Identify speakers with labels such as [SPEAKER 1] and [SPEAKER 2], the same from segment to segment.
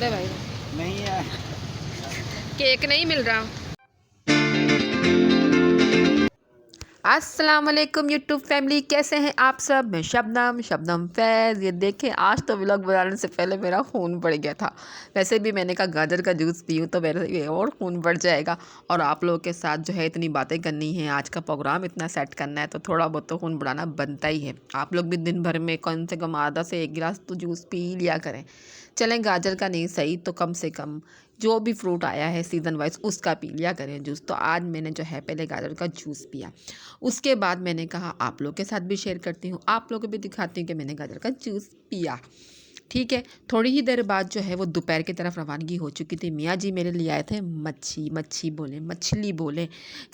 [SPEAKER 1] अरे भाई
[SPEAKER 2] नहीं है।
[SPEAKER 1] केक नहीं मिल रहा। अस्सलाम वालेकुम यूट्यूब फैमिली, कैसे हैं आप सब। मैं शबनम शबनम फैज़। ये देखें, आज तो व्लॉग बनाने से पहले मेरा खून बढ़ गया था। वैसे भी मैंने कहा गाजर का जूस पीऊँ तो मेरा ये और खून बढ़ जाएगा, और आप लोगों के साथ जो है इतनी बातें करनी है, आज का प्रोग्राम इतना सेट करना है, तो थोड़ा बहुत तो खून बढ़ाना बनता ही है। आप लोग भी दिन भर में कम से कम आधा से एक गिलास तो जूस पी लिया करें। चलें गाजर का नहीं सही तो कम से कम जो भी फ्रूट आया है सीज़न वाइज उसका पी लिया करें जूस। तो आज मैंने जो है पहले गाजर का जूस पिया, उसके बाद मैंने कहा आप लोग के साथ भी शेयर करती हूँ, आप लोग को भी दिखाती हूँ कि मैंने गाजर का जूस पिया। ठीक है, थोड़ी ही देर बाद जो है वो दोपहर की तरफ रवानगी हो चुकी थी। मियाँ जी मेरे लिए आए थे मच्छी, मच्छी बोलें, मछली बोलें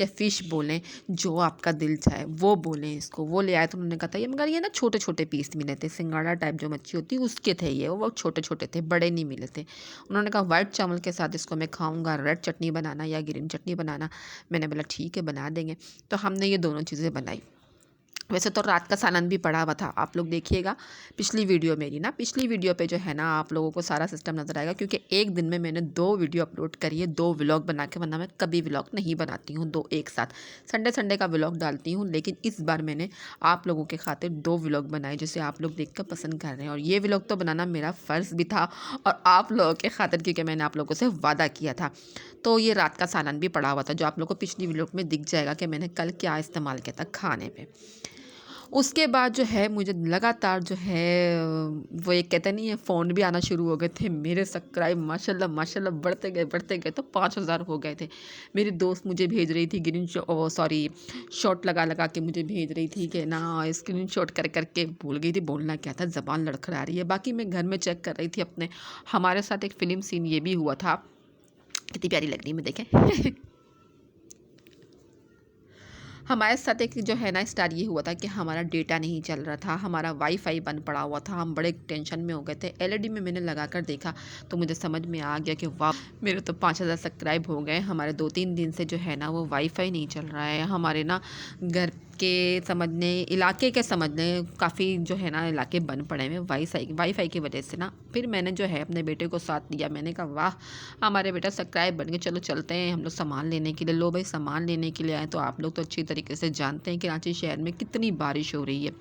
[SPEAKER 1] या फ़िश बोलें, जो आपका दिल चाहे वो बोलें इसको। वो ले आए तो उन्होंने कहा था ये, मगर ये ना छोटे छोटे पीस मिले थे, सिंगाड़ा टाइप जो मच्छी होती है उसके थे ये, वो छोटे छोटे थे, बड़े नहीं मिले थे। उन्होंने कहा वाइट चावल के साथ इसको मैं खाऊंगा, रेड चटनी बनाना या ग्रीन चटनी बनाना। मैंने बोला ठीक है बना देंगे। तो हमने ये दोनों चीज़ें बनाई। वैसे तो रात का सालन भी पड़ा हुआ था, आप लोग देखिएगा पिछली वीडियो मेरी ना, पिछली वीडियो पे जो है ना आप लोगों को सारा सिस्टम नज़र आएगा, क्योंकि एक दिन में मैंने 2 वीडियो अपलोड करी है, 2 व्लॉग बना के, वरना मैं कभी व्लॉग नहीं बनाती हूँ 2 एक साथ। संडे संडे का व्लॉग डालती हूँ, लेकिन इस बार मैंने आप लोगों के खातिर 2 व्लॉग बनाए जिसे आप लोग देख कर पसंद कर रहे हैं, और ये व्लॉग तो बनाना मेरा फ़र्ज़ भी था और आप लोगों के खातिर, क्योंकि मैंने आप लोगों से वादा किया था। तो ये रात का सालन भी पड़ा हुआ था, जो आप लोगों को पिछली व्लॉग में दिख जाएगा कि मैंने कल क्या इस्तेमाल किया था खाने पे। उसके बाद जो है मुझे लगातार जो है वो एक कहते नहीं है, फ़ोन भी आना शुरू हो गए थे। मेरे सब्सक्राइब माशाल्लाह माशाल्लाह बढ़ते गए तो 5000 हो गए थे। मेरी दोस्त मुझे भेज रही थी शॉट लगा लगा के मुझे भेज रही थी कि ना स्क्रीन शॉट कर करके भूल गई थी बोलना क्या था, ज़बान लड़खड़ा रही है। बाकी मैं घर में चेक कर रही थी अपने, हमारे साथ एक फ़िल्म सीन ये भी हुआ था, कितनी प्यारी लग रही है मैं देखें हमारे साथ एक जो है ना स्टार ये हुआ था कि हमारा डेटा नहीं चल रहा था, हमारा वाईफाई बंद पड़ा हुआ था, हम बड़े टेंशन में हो गए थे। एलईडी में मैंने लगा कर देखा तो मुझे समझ में आ गया कि वाह, मेरे तो 5000 सब्सक्राइब हो गए। हमारे 2-3 दिन से जो है ना वो वाईफाई नहीं चल रहा है। हमारे ना घर के समझने, इलाके के समझने, काफ़ी जो है ना इलाके बंद पड़े हुए वाईफाई की वजह से ना। फिर मैंने जो है अपने बेटे को साथ दिया, मैंने कहा वाह हमारे बेटा सब्सक्राइब बन गए, चलो चलते हैं हम लोग सामान लेने के लिए। लो भाई सामान लेने के लिए आए, तो आप लोग तो अच्छी तरीके से जानते हैं कि कराची शहर में कितनी बारिश हो रही है।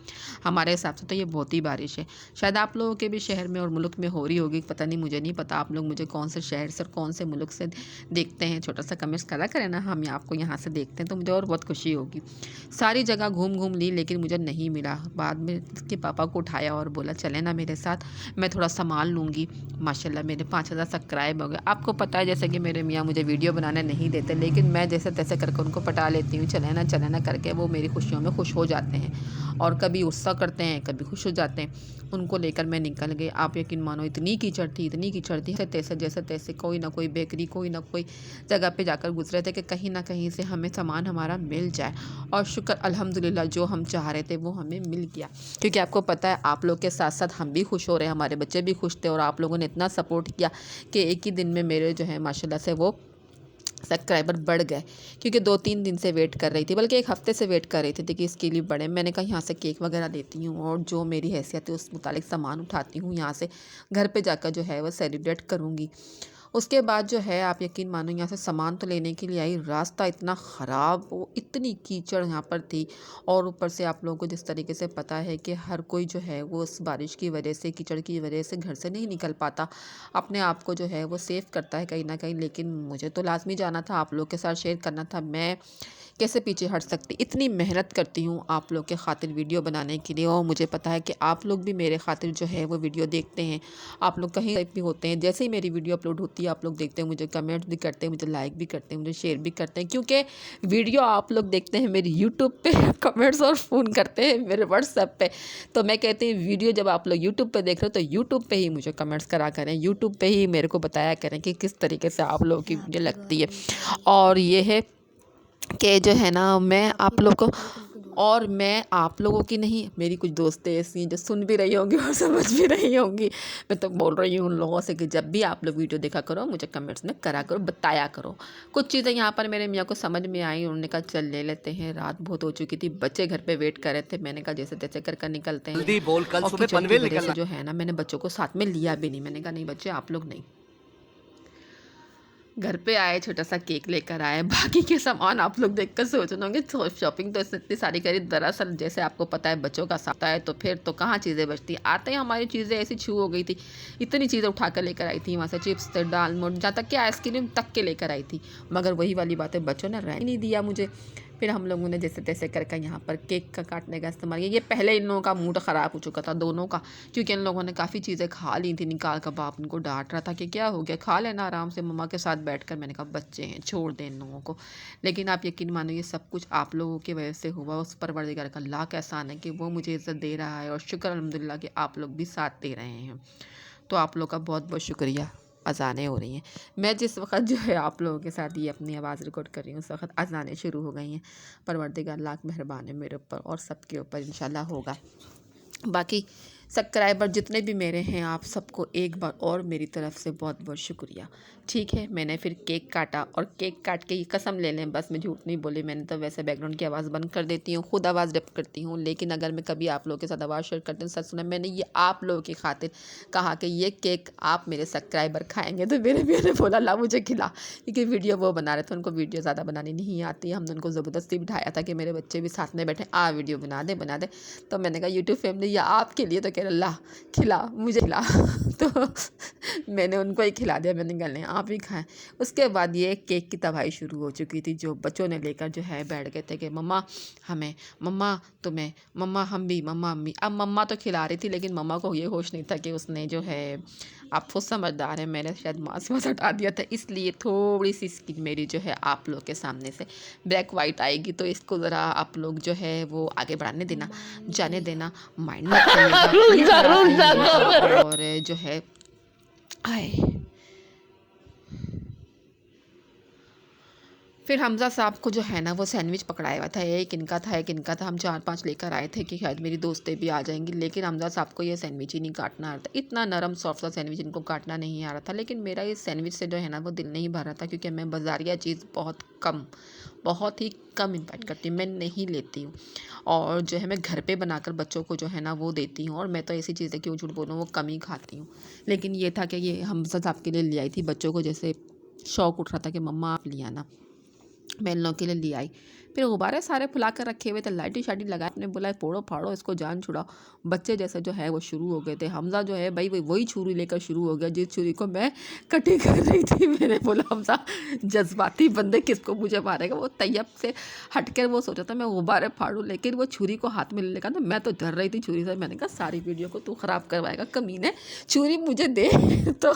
[SPEAKER 1] हमारे हिसाब से तो ये बहुत ही बारिश है, शायद आप लोगों के भी शहर में और मुल्क में हो रही होगी, पता नहीं, मुझे नहीं पता आप लोग मुझे कौन से शहर से और कौन से मुल्क से देखते हैं। छोटा सा कमेंट्स करा करें ना, हम आपको यहाँ से देखते हैं तो मुझे और बहुत खुशी होगी। सारी जगह घूम ली लेकिन मुझे नहीं मिला। बाद में इसके पापा को उठाया और बोला चले ना मेरे साथ, मैं थोड़ा सामान लूँगी। माशाल्लाह मेरे 5000 सब्सक्राइब हो गए। आपको पता है जैसे कि मेरे मियाँ मुझे वीडियो बनाने नहीं देते, लेकिन मैं जैसे तैसे करके उनको पटा लेती हूँ, चले ना करके वो मेरी खुशियों में खुश हो जाते हैं, और कभी गुस्सा करते हैं कभी खुश हो जाते हैं। उनको लेकर मैं निकल गई। आप यकीन मानो इतनी कीचड़ थी, जैसे तैसे कोई ना कोई बेकरी, कोई ना कोई जगह पे जाकर गुजरे थे कि कहीं ना कहीं से हमें सामान हमारा मिल जाए। और शुक्र अल्हम्दुलिल्लाह जो हम चाह रहे थे वो हमें मिल गया, क्योंकि आपको पता है आप लोग के साथ साथ हम भी खुश हो रहे हैं, हमारे बच्चे भी खुश थे, और आप लोगों ने इतना सपोर्ट किया कि एक ही दिन में मेरे जो है माशाल्लाह से वो सब्सक्राइबर बढ़ गए। क्योंकि 2-3 दिन से वेट कर रही थी, बल्कि 1 हफ़्ते से वेट कर रही थी कि इसके लिए बढ़े। मैंने कहा यहाँ से केक वगैरह लेती हूँ और जो मेरी हैसियत है उस मुतालिक सामान उठाती हूँ, यहाँ से घर पे जाकर जो है वो सेलिब्रेट करूँगी। उसके बाद जो है आप यकीन मानो यहाँ से सामान तो लेने के लिए आई, रास्ता इतना ख़राब, वो इतनी कीचड़ यहाँ पर थी, और ऊपर से आप लोगों को जिस तरीके से पता है कि हर कोई जो है वो उस बारिश की वजह से, कीचड़ की वजह से घर से नहीं निकल पाता, अपने आप को जो है वो सेव करता है कहीं ना कहीं। लेकिन मुझे तो लाजमी जाना था, आप लोग के साथ शेयर करना था, मैं कैसे पीछे हट सकती। इतनी मेहनत करती हूँ आप लोग के खातिर वीडियो बनाने के लिए, और मुझे पता है कि आप लोग भी मेरे खातिर जो है वो वीडियो देखते हैं। आप लोग कहीं भी होते हैं, जैसे ही मेरी वीडियो अपलोड होती है आप लोग देखते हैं, मुझे कमेंट भी करते हैं, मुझे लाइक भी करते हैं, मुझे शेयर भी करते हैं, क्योंकि वीडियो आप लोग देखते हैं मेरी यूट्यूब पे कमेंट्स और फ़ोन करते हैं मेरे व्हाट्सएप पे। तो मैं कहती हूँ वीडियो जब आप लोग यूट्यूब पे देख रहे हो तो यूट्यूब पे ही मुझे कमेंट्स करा करें, यूट्यूब पे ही मेरे को बताया करें कि किस तरीके से आप लोगों की वीडियो लगती है। और ये है कि जो है ना मैं आप लोगों की नहीं, मेरी कुछ दोस्तें ऐसी हैं जो सुन भी रही होंगी और समझ भी रही होंगी। मैं तो बोल रही हूँ उन लोगों से कि जब भी आप लोग वीडियो देखा करो मुझे कमेंट्स में करा करो, बताया करो। कुछ चीज़ें यहाँ पर मेरे मियाँ को समझ में आई, उन्होंने कहा चल ले लेते हैं, रात बहुत हो चुकी थी, बच्चे घर पे वेट कर रहे थे। मैंने कहा जैसे तैसे कर निकलते हैं।
[SPEAKER 2] जल्दी बोल, कल
[SPEAKER 1] और
[SPEAKER 2] सुबह
[SPEAKER 1] कीचड़ की
[SPEAKER 2] पनवेल
[SPEAKER 1] वजह से
[SPEAKER 2] निकलना।
[SPEAKER 1] जो है ना मैंने बच्चों को साथ में लिया भी नहीं, मैंने कहा नहीं बच्चे आप लोग नहीं। घर पे आए, छोटा सा केक लेकर आए, बाकी के सामान आप लोग देखकर सोच रहे होंगे तो शॉपिंग तो इतनी सारी करी। दरअसल जैसे आपको पता है बच्चों का साथ है तो फिर तो कहाँ चीज़ें बचती, आते ही हमारी चीज़ें ऐसी छू हो गई थी। इतनी चीज़ें उठा कर लेकर आई थी वहाँ से, चिप्स दाल मोट जहाँ तक कि आइसक्रीम तक के लेकर आई थी, मगर वही वाली बातें बच्चों ने रहने नहीं दिया मुझे। फिर हम लोगों ने जैसे तैसे करके यहाँ पर केक का काटने का इस्तेमाल किया। ये पहले इन लोगों का मूड ख़राब हो चुका था दोनों का, क्योंकि इन लोगों ने काफ़ी चीज़ें खा ली थी निकाल कर। बाप उनको डांट रहा था कि क्या हो गया, खा लेना आराम से मम्मा के साथ बैठकर। मैंने कहा बच्चे हैं, छोड़ दें इन लोगों को। लेकिन आप यकीन मानो ये सब कुछ आप लोगों की वजह से हुआ। उस परवरदिगार का लाख एहसान है कि वो मुझे इज़्ज़त दे रहा है, और शुक्र अल्हम्दुलिल्लाह कि आप लोग भी साथ दे रहे हैं। तो आप लोग का बहुत बहुत शुक्रिया। अज़ानें हो रही हैं, मैं जिस वक्त जो है आप लोगों के साथ ये अपनी आवाज़ रिकॉर्ड कर रही हूँ उस वक्त अज़ानें शुरू हो गई हैं। परवरदिगार लाख मेहरबान है मेरे ऊपर और सबके ऊपर इंशाल्लाह होगा। बाकी सब्सक्राइबर जितने भी मेरे हैं, आप सबको एक बार और मेरी तरफ से बहुत बहुत शुक्रिया। ठीक है, मैंने फिर केक काटा, और केक काट के ये कसम ले लें, बस मैं झूठ नहीं बोली। मैंने तो वैसे बैकग्राउंड की आवाज़ बंद कर देती हूँ, खुद आवाज़ डिप करती हूँ, लेकिन अगर मैं कभी आप लोगों के साथ आवाज़ शेयर करती हूँ, सच सुना, मैंने ये आप लोगों की खातिर कहा कि ये केक आप मेरे सब्सक्राइबर खाएंगे। तो मेरे भी ने बोला ला मुझे खिला, क्योंकि वीडियो वो बना रहे थे, उनको वीडियो ज़्यादा बनानी नहीं आती है। हमने उनको ज़बरदस्ती बिठाया था कि मेरे बच्चे भी साथ में बैठे, वीडियो बना दे बना दे। तो मैंने कहा यूट्यूब फैमिली ये आपके लिए, तो कह रहा ला खिला मुझे खिला। तो मैंने उनको ही खिला दिया, मैंने कहा लें आप ही खाएं। उसके बाद ये केक की तबाही शुरू हो चुकी थी, जो बच्चों ने लेकर जो है बैठ गए थे कि मम्मा हमें, मम्मा तुम्हें, मम्मा हम भी, मम्मा अम्मी। अब मम्मा तो खिला रही थी, लेकिन मम्मा को ये होश नहीं था कि उसने जो है, आप खुद समझदार हैं, मैंने शायद मांस वास हटा दिया था, इसलिए थोड़ी सी स्किन मेरी जो है आप लोग के सामने से ब्लैक वाइट आएगी। तो इसको ज़रा आप लोग जो है वो आगे बढ़ाने देना, जाने देना, माइंड मत करिएगा। और जो है आए, फिर हमज़ा साहब को जो है ना वो सैंडविच पकड़ाया हुआ था, एक इनका था एक इनका था। हम 4-5 लेकर आए थे कि शायद मेरी दोस्तें भी आ जाएंगी, लेकिन हमज़ा साहब को ये सैंडविच ही नहीं काटना आ रहा था। इतना नरम सॉफ्ट सा सैंडविच इनको काटना नहीं आ रहा था। लेकिन मेरा इस सैंडविच से जो है ना वो दिल नहीं भर रहा था, क्योंकि मैं बाज़ारिया चीज़ बहुत ही कम इन्वाइट करती हूँ, मैं नहीं लेती हूँ। और जो है मैं घर पे बनाकर बच्चों को जो है ना वो देती हूँ, और मैं तो ऐसी चीज़ें क्यों झूठ बोलूँ, वो कम ही खाती हूँ। लेकिन ये था कि ये हमज़ा साहब के लिए ले आई थी, बच्चों को जैसे शौक़ उठ रहा था कि मम्मा आप ले आना, मैं इन लोगों के लिए ले आई। फिर गुब्बारे सारे फुला कर रखे हुए थे, लाइटी शाइटी लगाए, अपने बोला फोड़ो फाड़ो इसको, जान छुड़ाओ। बच्चे जैसे जो है वो शुरू हो गए थे। हमज़ा जो है भाई वही छुरी लेकर शुरू हो गया जिस छुरी को मैं कटिंग कर रही थी। मैंने बोला हमज़ा जज्बाती बंदे किसको मुझे मारेगा। वो तैयब से हटकर वो सोचा था मैं गुब्बारे फाड़ूँ, लेकिन वो छुरी को हाथ में ले लेगा, तो मैं तो डर रही थी छुरी से। मैंने कहा सारी वीडियो को तू ख़राब करवाएगा कमीने, छुरी मुझे दे। तो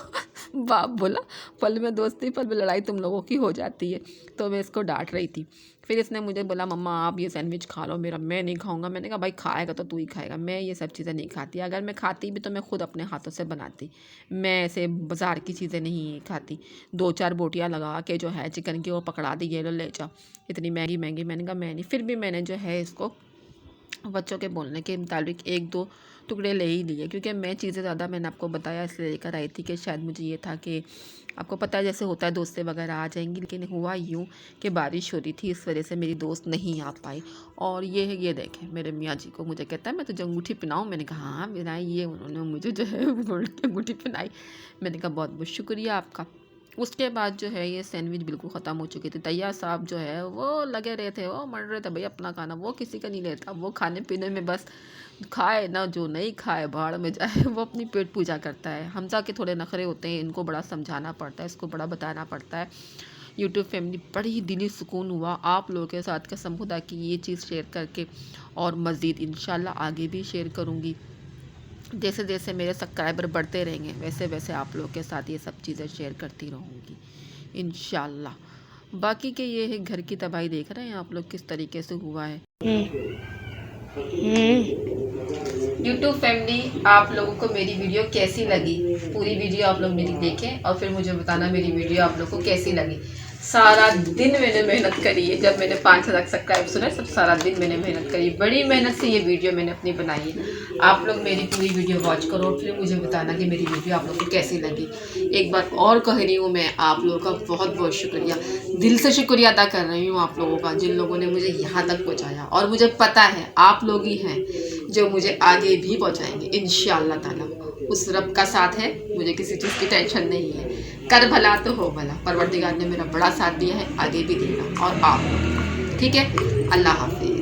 [SPEAKER 1] बाप बोला पल में दोस्ती पल में लड़ाई तुम लोगों की हो जाती है। तो मैं इसको डांट रही थी। फिर इसने मुझे बोला मम्मा आप ये सैंडविच खा लो मेरा, मैं नहीं खाऊंगा। मैंने कहा भाई खाएगा तो तू ही खाएगा, मैं ये सब चीज़ें नहीं खाती। अगर मैं खाती भी तो मैं खुद अपने हाथों से बनाती, मैं ऐसे बाज़ार की चीज़ें नहीं खाती। 2-4 बोटियाँ लगा के जो है चिकन की वो पकड़ा दी, ये लो ले जाओ, इतनी महंगी महंगी। मैंने कहा मैं नहीं। फिर भी मैंने जो है इसको बच्चों के बोलने के मुताबिक 1-2 टुकड़े ले ही लिए, क्योंकि मैं चीज़ें ज़्यादा मैंने आपको बताया इसलिए लेकर आई थी कि शायद मुझे ये था कि आपको पता है जैसे होता है दोस्तें वगैरह आ जाएंगी। लेकिन हुआ यूँ कि बारिश हो रही थी, इस वजह से मेरी दोस्त नहीं आ पाई। और ये देखें मेरे मियाँ जी को, मुझे कहता है मैं तुझे अंगूठी पहनाऊँ। मैंने कहा हाँ पहनाई। ये उन्होंने मुझे जो है अंगूठी पहनाई। मैंने कहा बहुत बहुत शुक्रिया आपका। उसके बाद जो है ये सैंडविच बिल्कुल ख़त्म हो चुकी थी। तैयार साहब जो है वो लगे रहे थे, वो मर रहे थे भाई अपना खाना, वो किसी का नहीं लेता। वो खाने पीने में बस खाए ना, जो नहीं खाए भाड़ में जाए, वो अपनी पेट पूजा करता है। हमज़ा के थोड़े नखरे होते हैं, इनको बड़ा समझाना पड़ता है, इसको बड़ा बताना पड़ता है। यूट्यूब फैमिली बड़ी दिली सुकून हुआ आप लोगों के साथ कसम खुदा की ये चीज़ शेयर करके, और मज़ीद इंशाल्लाह आगे भी शेयर करूँगी। जैसे जैसे मेरे सब्सक्राइबर बढ़ते रहेंगे वैसे वैसे आप लोगों के साथ ये सब चीज़ें शेयर करती रहूँगी इंशाल्लाह। बाकी के ये है घर की तबाही देख रहे हैं आप लोग किस तरीके से हुआ है। यूट्यूब फैमिली आप लोगों को मेरी वीडियो कैसी लगी, पूरी वीडियो आप लोग मेरी देखें और फिर मुझे बताना मेरी वीडियो आप लोग को कैसी लगी। सारा दिन मैंने मेहनत करी है, जब मैंने 5000 सब्सक्राइब सुने सब सारा दिन मैंने मेहनत करी, बड़ी मेहनत से ये वीडियो मैंने अपनी बनाई है। आप लोग मेरी पूरी वीडियो वॉच करो और फिर मुझे बताना कि मेरी वीडियो आप लोग को कैसी लगी। एक बार और कह रही हूँ मैं आप लोगों का बहुत बहुत शुक्रिया, दिल से शुक्रिया अदा कर रही हूँ आप लोगों का, जिन लोगों ने मुझे यहाँ तक पहुँचाया। और मुझे पता है आप लोग ही हैं जो मुझे आगे भी पहुँचाएंगे इंशाअल्लाह ताला। उस रब का साथ है, मुझे किसी चीज़ की टेंशन नहीं है। कर भला तो हो भला। परवरदिगार ने मेरा बड़ा साथ दिया है, आगे भी देगा और आप, ठीक है। अल्लाह हाफिज़।